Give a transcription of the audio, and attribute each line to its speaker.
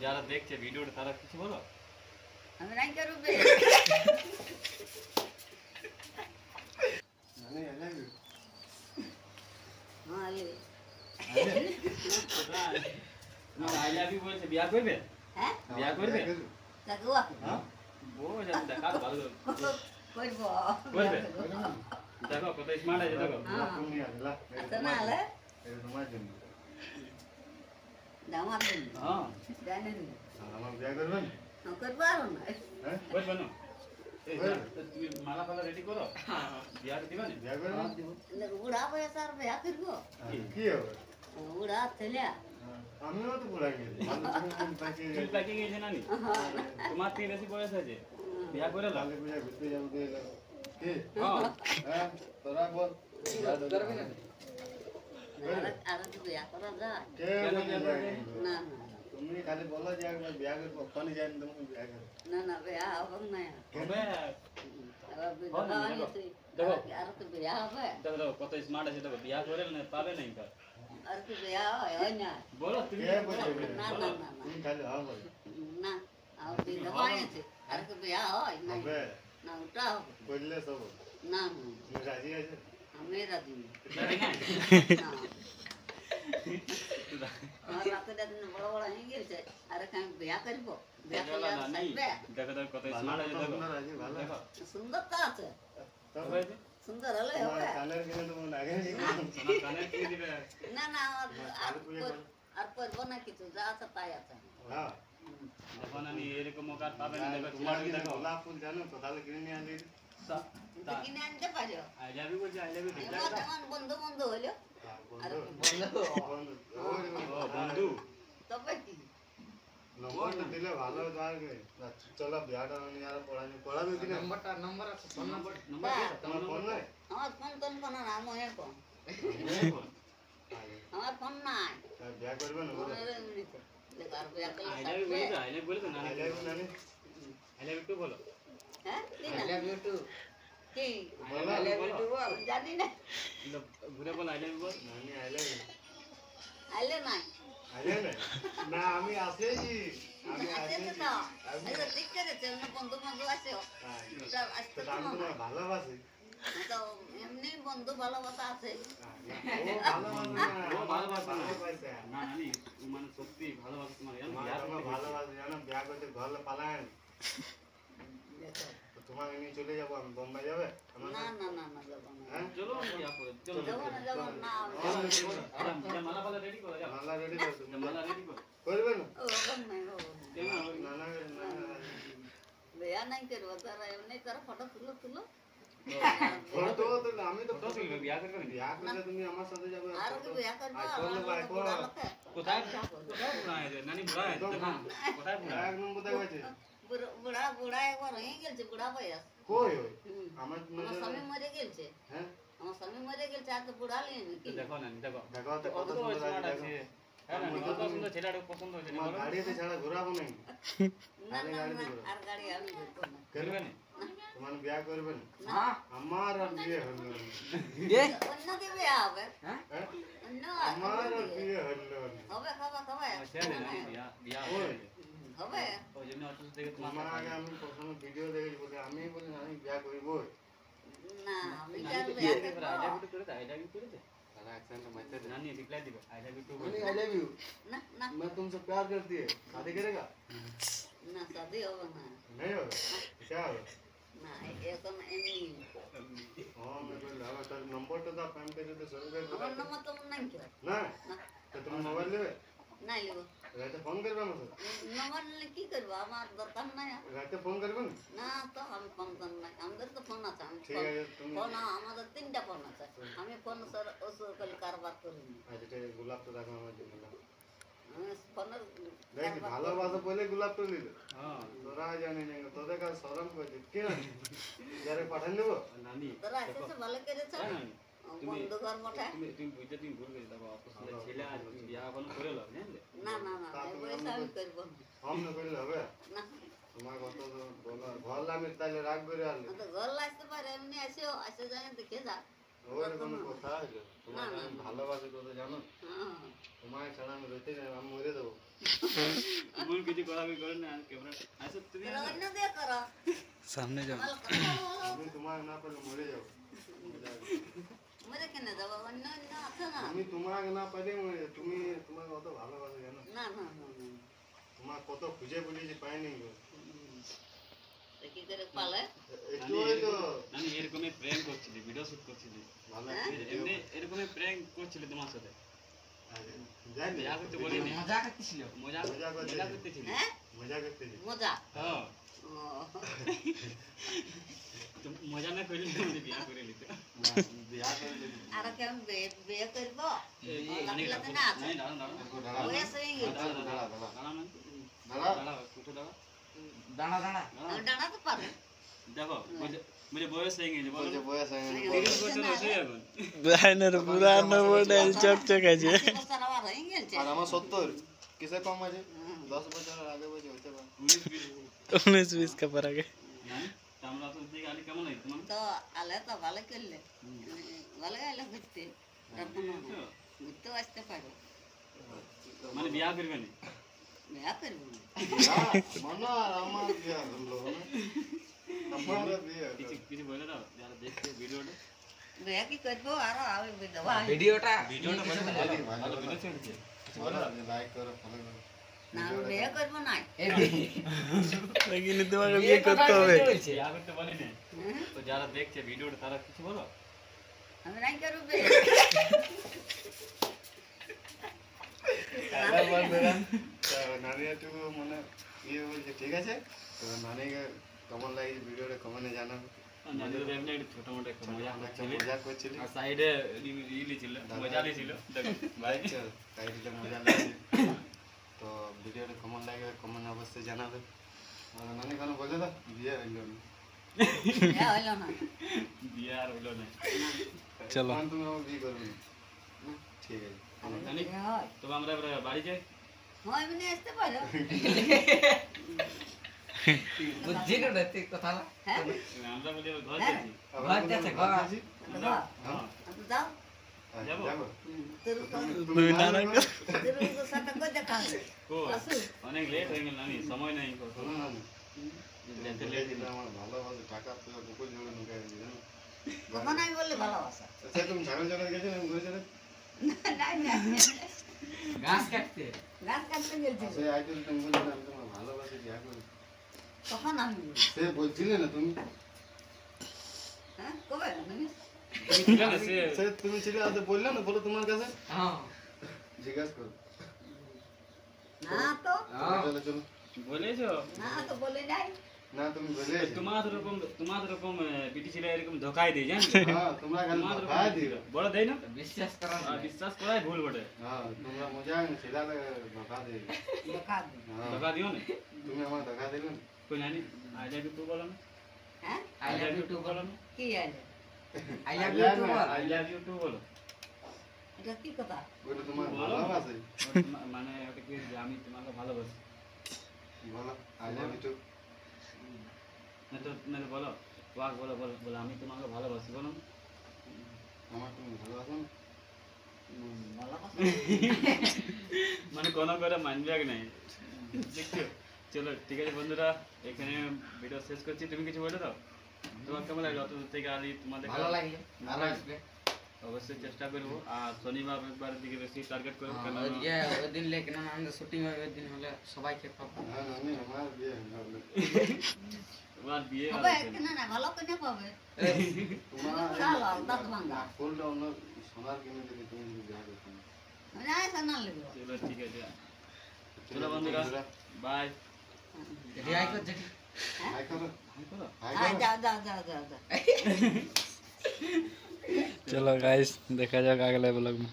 Speaker 1: যারা দেখছে ভিডিওটা তারা কিছু বলো
Speaker 2: আমি নাই করবে
Speaker 3: মানে আই লাভ ইউ
Speaker 2: হ্যাঁ
Speaker 1: আই লাভ ইউ বলছে বিয়া করবে
Speaker 2: হ্যাঁ
Speaker 1: বিয়া করবে
Speaker 2: দেখো
Speaker 1: হ্যাঁ বউ জান দেখা ভালো
Speaker 2: করব
Speaker 1: করবে দেখো কত স্মার্ট আছে দেখো
Speaker 3: তুমি আল্লাহ
Speaker 2: আচ্ছা না হলে
Speaker 3: এটা তোমার জন্য
Speaker 2: দামার দিন
Speaker 1: হ্যাঁ
Speaker 2: জানেন
Speaker 3: আমার বিয়ে করবেন
Speaker 2: করবো আর না
Speaker 3: হ্যাঁ
Speaker 1: করবে না এই তুমি মালা ফালা রেডি করো বিয়া দিবা না
Speaker 3: বিয়ে করবেন
Speaker 2: উড়া বয়স আর বিয়া করবো
Speaker 3: কি হবে
Speaker 2: উড়া ছেলে
Speaker 3: আমিও তো বুড়া গেছি
Speaker 1: চুল পাকি গেছে নানি তোমার থেকে বেশি বয়স আছে বিয়া করে লাও
Speaker 3: কালী পূজা ঘুরতে যাবো কে এলো? কে
Speaker 1: হ্যাঁ
Speaker 3: হ্যাঁ তোরা বল করবি না
Speaker 2: আর তো বিয়া করা যায়
Speaker 3: কে বলছে বিয়ে করবে?
Speaker 2: না
Speaker 3: তুমি খালি বলো যে একবার বিয়ে করবো ওখানে যাই তোমাকে বিয়ে করবো
Speaker 2: না বিয়া হবে না
Speaker 1: হবে
Speaker 2: আর বিধবা হয়েছে
Speaker 1: দেখো
Speaker 2: আর তো বিয়া হবে
Speaker 1: দেখো দেখো কত স্মার্ট আছে দেখো বিয়া করে না পাবে না ইনকা
Speaker 2: আর তো বিয়া হয় না
Speaker 1: বলো তুমি
Speaker 3: কে বলছে বিয়ে
Speaker 2: না
Speaker 3: করবে?
Speaker 2: না
Speaker 3: তুমি খালি হ্যাঁ বলো
Speaker 2: না আর বিধবা হয়েছে আর তো বিয়া হয় না
Speaker 3: হবে
Speaker 2: না ওটা হবে
Speaker 3: বললে সব
Speaker 2: না
Speaker 3: তুমি রাজি আছে
Speaker 2: আমি রাজি না
Speaker 1: জানি না
Speaker 2: আমার রাতে দিন বড় বড় হয়ে গেছে আর আমি বিয়া করবো বিয়া
Speaker 1: দেখো
Speaker 2: করলে আর
Speaker 1: নানি
Speaker 2: থাকবে
Speaker 1: দেখো দেখো কত
Speaker 3: ভালো
Speaker 1: স্মার্ট আছে দেখো
Speaker 3: আপনার রাজি ভালো
Speaker 1: দেখো
Speaker 2: সুন্দর তো আছে
Speaker 3: তবে
Speaker 2: সুন্দর হলে
Speaker 3: তোমার
Speaker 2: হবে
Speaker 3: কানের কিনে তোমার আগে
Speaker 1: সোনা কানে কি দিবে
Speaker 2: না না আর করবো না কিছু যা আছে তাই আছে
Speaker 3: হ্যাঁ
Speaker 1: দেখো নানি এরকম কার পাবে না দেখো
Speaker 3: তোমার
Speaker 1: তোমার
Speaker 3: কি
Speaker 1: দেখো
Speaker 3: গোলাপ ফুল জানো তো তাহলে কিনে নিয়ে আনলি
Speaker 2: তো কিনে আনতে পারো
Speaker 1: আই লাভ ইউ বলছে আই লাভ ইউ ঠিক
Speaker 2: এবার এমন বন্ধু বন্ধু হলো
Speaker 3: বন্ধু
Speaker 1: ও বন্ধু
Speaker 2: তবে কি
Speaker 3: নম্বরটা দিলে ভালো লাগে চলো বিয়াটা নিয়ে আর পড়াবে কিনা
Speaker 1: নম্বর
Speaker 2: বাহ।
Speaker 3: তোমার ফোন নাই
Speaker 2: আমার ফোন টোন কোনো না মনে ফোন আমার ফোন নাই
Speaker 3: বিয়া করবে না বলে
Speaker 2: মনের এমনিতে দেখো আর বিয়া করলে
Speaker 1: আই লাভ ইউ বলে আই লাভ বলে তো না
Speaker 3: আই লাভ ইউ নানি
Speaker 1: আই লাভ ইউ টু বলো
Speaker 2: হ্যাঁ কি না কি
Speaker 3: বলো
Speaker 2: জানি না
Speaker 1: ঘুরে বল আই লাভ ইউ বল
Speaker 3: নানি আই লাভ ইউ
Speaker 2: আইলে নাই
Speaker 3: আই লাভ না আমি আসেছি আমি
Speaker 2: আছে
Speaker 3: আসেছি
Speaker 2: তো আচ্ছা ঠিক আছে অন্য বন্ধু বন্ধু আছে ওটা আসতে
Speaker 3: তো আমি তোমার ভালোবাসি
Speaker 2: তো এমনি বন্ধু ভালোবাসা আছে
Speaker 3: ও ভালোবাসে
Speaker 1: না নানি মানে সত্যি ভালোবাসা তোমার
Speaker 3: তোমার ভালোবাসে জানো বিয়া করতে ঘরে পালায়
Speaker 2: দেখো
Speaker 3: তোমার নিয়ে চলে যাবো আমি বোম্বাই যাবে আমার
Speaker 2: না না না না যাবো না
Speaker 3: হ্যাঁ
Speaker 1: চলো বিয়া করে চলো
Speaker 2: যাবো না
Speaker 1: মালা ফালা রেডি করো যাও
Speaker 3: মালা রেডি করছো
Speaker 1: মালা রেডি করো
Speaker 3: করবে না
Speaker 2: ও নাই ও
Speaker 1: কেন
Speaker 3: না না
Speaker 2: বিয়া নাই করবো তারা এমনি তারা ফটো তুলো
Speaker 3: ফটো তো আমি তো
Speaker 1: ফটো তুলবে বিয়া করবে নাকি
Speaker 3: বিয়া করলে তুমি আমার সাথে যাবে
Speaker 2: আর কি বিয়া করবো
Speaker 3: আর চলো ভাই,
Speaker 2: বুড়া লোকে
Speaker 1: কোথায় কোথায় বুড়া আছে নানি বুড়া আছে দেখো কোথায় বুড়া
Speaker 3: এক নম্বর কোথায় গেছে
Speaker 2: বুড়া একবার হয়ে গেছে বুড়া বয়স
Speaker 3: কই ওই আমার
Speaker 2: আমার স্বামী মরে গেছে
Speaker 3: হ্যাঁ
Speaker 2: আমার স্বামী মরে গেছে আর তো বুড়া লিয়ে নাকি
Speaker 1: দেখো নানি দেখো
Speaker 3: দেখো তো
Speaker 1: কত
Speaker 3: কত সুন্দর
Speaker 1: স্মার্ট
Speaker 3: আছে
Speaker 1: আছে হ্যাঁ নানি কত সুন্দর ছেলেটা পছন্দ হয়েছে
Speaker 3: তোমার গাড়িতে ছাড়া ঘোরাবো নাই
Speaker 2: না না না আর গাড়ি আমি ধরবো না
Speaker 1: করবে না
Speaker 3: তোমার বিয়া করবে না
Speaker 2: না
Speaker 3: আমার আর বিয়ে হলো না।
Speaker 2: অন্য কে বিয়া হবে
Speaker 3: হ্যাঁ?
Speaker 2: অন্য
Speaker 3: আমার আর বিয়ে হলো না।
Speaker 2: হবে
Speaker 1: ছেলে নানি বিয়া বিয়া
Speaker 3: ওই,
Speaker 2: হবে
Speaker 1: ওই জন্য অত থেকে
Speaker 3: তোমার আগে আমি প্রথমে ভিডিও দেখেছি বলে আমি বলি আমি বিয়া করবো
Speaker 2: না আমি কি আর বিয়া করবো
Speaker 1: আই লাভ ইউ করে দে আই লাভ ইউ করে দে
Speaker 3: सारा एक्सेंट मत दे
Speaker 1: नानी रिप्लाई दिबे I love you too
Speaker 3: I love you
Speaker 2: না না
Speaker 3: मैं तुमसे प्यार करती है शादी करेगा
Speaker 2: না শাদি হবে না
Speaker 3: नहीं होगा क्या होगा
Speaker 2: না এখন এমনি
Speaker 3: हाँ मैं बोल रहा था नंबर तो था पैन पे तो शुरू कर
Speaker 2: আমার নাম তো নাই কেউ
Speaker 3: ना
Speaker 2: না
Speaker 3: तो तुम मोबाइल लेवे
Speaker 2: নাই লিব
Speaker 3: रहते फोन करबा मुझे
Speaker 2: নম্বর নিলে কি করবো আমার দরকার নাই
Speaker 3: रहते फोन करबा ना
Speaker 2: না তো আমি ফোন করি না আমাদের তো ফোন আছে আমি
Speaker 3: ठीक है तुम
Speaker 2: ফোন আমাদের 3টা ফোন আছে আমি ফোন স্যার ওসব করে কারবার করি না
Speaker 3: आज ते गुलाब तो देखो मैं दिला
Speaker 2: আমি ফোনের
Speaker 3: देख ভালোবাসা বলে গোলাপ তো নিল
Speaker 1: हां
Speaker 3: তোরা জানি না তোদের কাছে শরম করে কে না যারে পাঠান দেব
Speaker 1: नानी
Speaker 2: তোরা এসেছে ভালো করেছে বন্ধু ঘর মোটা
Speaker 1: তুমি বুঝতে তুমি ভুল গেছ দেখো অপছন্দ ছেলে আজ বিয়া এখন করে লো জানলে
Speaker 2: না না না এই বয়সে আমি করবো না
Speaker 3: हम न করলে হবে
Speaker 2: না
Speaker 3: তোমার কত বলা ঘর লাগবে তাইলে রাগ করে আনলে
Speaker 2: তো ঘর লাগতে পারে এমনি আসে জানে দেখে যা
Speaker 3: ওর কোনো কথা আছে তোমার আমি ভালোবাসি কত জানো
Speaker 2: হ্যাঁ
Speaker 3: তোমার ছাড়া আমি রইতে যাই আমি মরে দেবো
Speaker 1: এমন কিছু করাবি করে না ক্যামেরা আচ্ছা তুমি
Speaker 2: তোরা অন্য দিয়ে করো
Speaker 4: সামনে যাও
Speaker 2: ভালো কথা বলো।
Speaker 3: তুমি তোমার না পেলে মরে যাও
Speaker 2: মরে কেন যাবো অন্য অন্য আছে না
Speaker 3: তুমি তোমাকে না পেলে মরে যাও। তুমি তোমাকে কত ভালোবাসো জানো
Speaker 2: না না না
Speaker 3: তোমার কত খুঁজে খুঁজেছি পাইনি গো
Speaker 2: তো কি করে পালে
Speaker 3: একটু হয়তো
Speaker 1: আমি এরকমই প্র্যাঙ্ক করছিলি ভিডিও শুট করছিলি
Speaker 3: ভালো
Speaker 1: এমনি এরকমই প্র্যাঙ্ক করছিলি তোমার সাথে
Speaker 3: যাই
Speaker 1: বিয়া করতে বলিনি
Speaker 4: মজা করতেছিল
Speaker 1: মজা
Speaker 3: মজা করছিলি।
Speaker 1: মজা করতেছিলি
Speaker 2: হ্যাঁ
Speaker 3: মজা করতেছি
Speaker 2: মজা
Speaker 1: হ্যাঁ
Speaker 2: ও,
Speaker 1: তো মজা না করলে আমি বিয়া করে নিতে
Speaker 3: বিয়া করে দিবি।
Speaker 2: আর কেমন বিয়ে করবো
Speaker 1: অনেক
Speaker 2: লাগলে তো না আছে
Speaker 1: নাই দাঁড়া দাঁড়া
Speaker 3: দাঁড়া
Speaker 2: বয়স হয়ে গেছে
Speaker 3: দাঁড়া দাঁড়া দাঁড়া
Speaker 1: দাঁড়া না
Speaker 3: দাঁড়া
Speaker 1: দাঁড়া উঠে দাঁড়া
Speaker 4: দাঁড়া দাঁড়া
Speaker 2: আমি দাঁড়াতে পারবো
Speaker 1: দেখো मुझे বয়স হয়ে গেছে বলো
Speaker 3: বলছে বয়স হয়ে গেছে।
Speaker 1: 30 বছর হয়েছে এখন
Speaker 4: লাইনের পুরানো মডেল চকচক আছে
Speaker 2: 80 বছর আবার হয়ে গেছে
Speaker 3: আর আমার 70 কিসে কম আছে 10 বছরের আগে বলছে হতে পারে
Speaker 4: 19-20 का फर्क है
Speaker 1: নাই আমরা তো দিকে আলি কেমন লাগে তোমার
Speaker 2: তো আলে তো ভালো করলে ভালো গেলে ঘুরতে ঘুরতে আসতে পারো
Speaker 1: মানে বিয়া করবে না
Speaker 2: বিয়ে করবো না।
Speaker 3: মনে আমার বিয়া হলো আমার বিয়া
Speaker 1: কিছু কিছু বলে দাও যারা দেখছে ভিডিওটা
Speaker 2: বিয়ে কি করবো আরো আমি বিধবা
Speaker 4: ভিডিওটা
Speaker 1: ভিডিওটা বলে দাও ভালো ভিডিও ছেড়েছে
Speaker 3: বলো লাইক করো ফলো করো
Speaker 2: না আমি বিয়ে করবো না
Speaker 4: लेकिन তোমাকে বিয়ে করতে হবে
Speaker 1: বিয়া করতে বলি না তো যারা দেখছে ভিডিওটা তারা কিছু বলো
Speaker 2: আমি নাই করবো বিয়ে
Speaker 3: নানি একটু মানে ইয়ে বলছে ঠিক আছে তো নানিকে কেমন লাগে ভিডিওটা কমেন্টে জানাবে
Speaker 1: জানি তো এমনি একটু ছোট মোটো একটা মজা
Speaker 3: একটা
Speaker 1: করছিলি
Speaker 3: মজা করছিলি
Speaker 1: আর সাইডে রিলি ছিল মজা ছিল দেখো ভাই
Speaker 3: তাইলে মজা লাগে তো ভিডিওটা কেমন লাগে কমেন্ট অবশ্যই জানাবে আর নানি কেন বলে দাও বিয়ে হইল না
Speaker 2: বিয়ে হইলো না
Speaker 1: বিয়ে আর হইলো না
Speaker 4: চলো।
Speaker 3: তখন তুমি আমার বিয়ে করবে না ঠিক আছে
Speaker 1: জানি
Speaker 2: বিয়ে হয়
Speaker 1: তো আমরা এবার বাড়ি যাই
Speaker 2: হয় এমনি আসতে পারো
Speaker 4: বুঝছি না দেখতে কথা না
Speaker 2: হ্যাঁ
Speaker 1: আমরা বলি এবার ঘর যাচ্ছি
Speaker 3: আবার
Speaker 4: ঘর যাচ্ছে,
Speaker 3: ঘর
Speaker 4: ঘর।
Speaker 3: যাচ্ছি?
Speaker 1: আমরা হ্যাঁ
Speaker 2: তো যাও
Speaker 1: যাবো?
Speaker 3: যাবো
Speaker 2: তোর
Speaker 4: তুমি নানা
Speaker 2: তোর সাথে কই দেখা হবে
Speaker 1: ও
Speaker 2: আসু
Speaker 1: অনেক লেট হয়ে গেল আমি সময় নাই
Speaker 3: শোনো না
Speaker 1: যেতে
Speaker 3: বলে
Speaker 1: লেট
Speaker 3: দিলে আমার ভালোবাসে টাকা পুরো বুকুর জোড়ে ঢুকাই দিই জানো
Speaker 2: কখন আমি বললে ভালোবাসা
Speaker 3: আচ্ছা তুমি ছাগল জোড়ে গেছো আমি ঘুরে চলে
Speaker 2: নাই না
Speaker 4: ঘাস কাটতে
Speaker 2: গাছ কাটতে গেছি
Speaker 3: সে আইটেল তুমি বলছো না, আমি তোমার ভালোবাসি বিয়া করি
Speaker 2: কখন আমি বলবো?
Speaker 3: সে বলছিলে না তুমি
Speaker 2: হ্যাঁ কবে তুমি
Speaker 1: তুমি ঠিক আছে সে
Speaker 3: সে তুমি ছিলে আজ বললে না বলো তোমার কাছে
Speaker 4: হ্যাঁ
Speaker 3: জিজ্ঞাসা করো
Speaker 2: না তো
Speaker 3: চলো চলো
Speaker 1: বলেছো
Speaker 2: না তো বলে নাই
Speaker 3: না তুমি বলে
Speaker 1: তোমার রকম বিটি ছিল এরকম ধোকাই দেয় জানো
Speaker 3: হ্যাঁ তোমরা খালি
Speaker 1: তোমার
Speaker 3: ভাই দিও
Speaker 1: বড় দেয় না
Speaker 4: বিশ্বাস করা
Speaker 1: আর বিশ্বাস করাই ভুল বটে
Speaker 3: হ্যাঁ তোমরা মজা না সেটা ধোকা দিই
Speaker 2: দেখা দিই
Speaker 3: হ্যাঁ
Speaker 1: ধোকা দিও না
Speaker 3: তুমি আমার ধোকা দিলে না
Speaker 1: কই জানি আই লাভ ইউ টু বলো না
Speaker 2: হ্যাঁ
Speaker 4: আই লাভ ইউ টু
Speaker 1: বলো না
Speaker 2: কি আইলে
Speaker 4: I love you too
Speaker 1: I love you too বলো
Speaker 2: এটা কি কথা
Speaker 3: ওটা তোমার
Speaker 1: বলো।
Speaker 3: ভালোবাসে
Speaker 1: মানে ওটা কি যে আমি তোমাকে ভালোবাসি
Speaker 3: বলো আই লাভ ইউ টু
Speaker 1: না তো বলো ওয়াক বলো বলো বলো আমি তোমাকে ভালোবাসি বলো না।
Speaker 3: আমার তুমি ভালোবাসো না
Speaker 2: ভালোবাসা
Speaker 1: মানে কোনো করে মানবে নাই দেখছো চলো ঠিক আছে বন্ধুরা এখানে ভিডিও শেষ করছি তুমি কিছু বলে দাও তোমার কেমন লাগলো অত দূর থেকে আলি তোমাদের
Speaker 4: ভালো লাগে ভালো আসবে
Speaker 1: অবশ্যই চেষ্টা করবো আর শনিবার রবিবারের দিকে বেশি টার্গেট করবো কেন
Speaker 4: ওইদিকে ওই দিন লেখ না আমাদের শুটিং হয় ওই দিন হলে সবাইকে পাবো
Speaker 3: হ্যাঁ আমি আমার বিয়ে হলো
Speaker 1: তোমার বিয়ে আর
Speaker 2: হবে
Speaker 1: হচ্ছে না।
Speaker 2: কেন না ভালো কেন পাবে
Speaker 3: তোমার
Speaker 2: ভালো দাঁত ভাঙা
Speaker 3: ফুলটা অন্য সোনার কিনে দিলে তুমি যদি বিয়ে করতে না।
Speaker 2: আমি আয় সানাল লিখবো
Speaker 1: চলো ঠিক আছে চলো বন্ধুরা বাই
Speaker 4: রিয়াই কর যেটি
Speaker 3: হাই করো
Speaker 1: হাই করো
Speaker 3: হাই
Speaker 2: আয়
Speaker 3: করো
Speaker 2: যাও যাও যাও যাও যাও
Speaker 4: चलो गाइस देखा जाएगा अगले ब्लॉग में।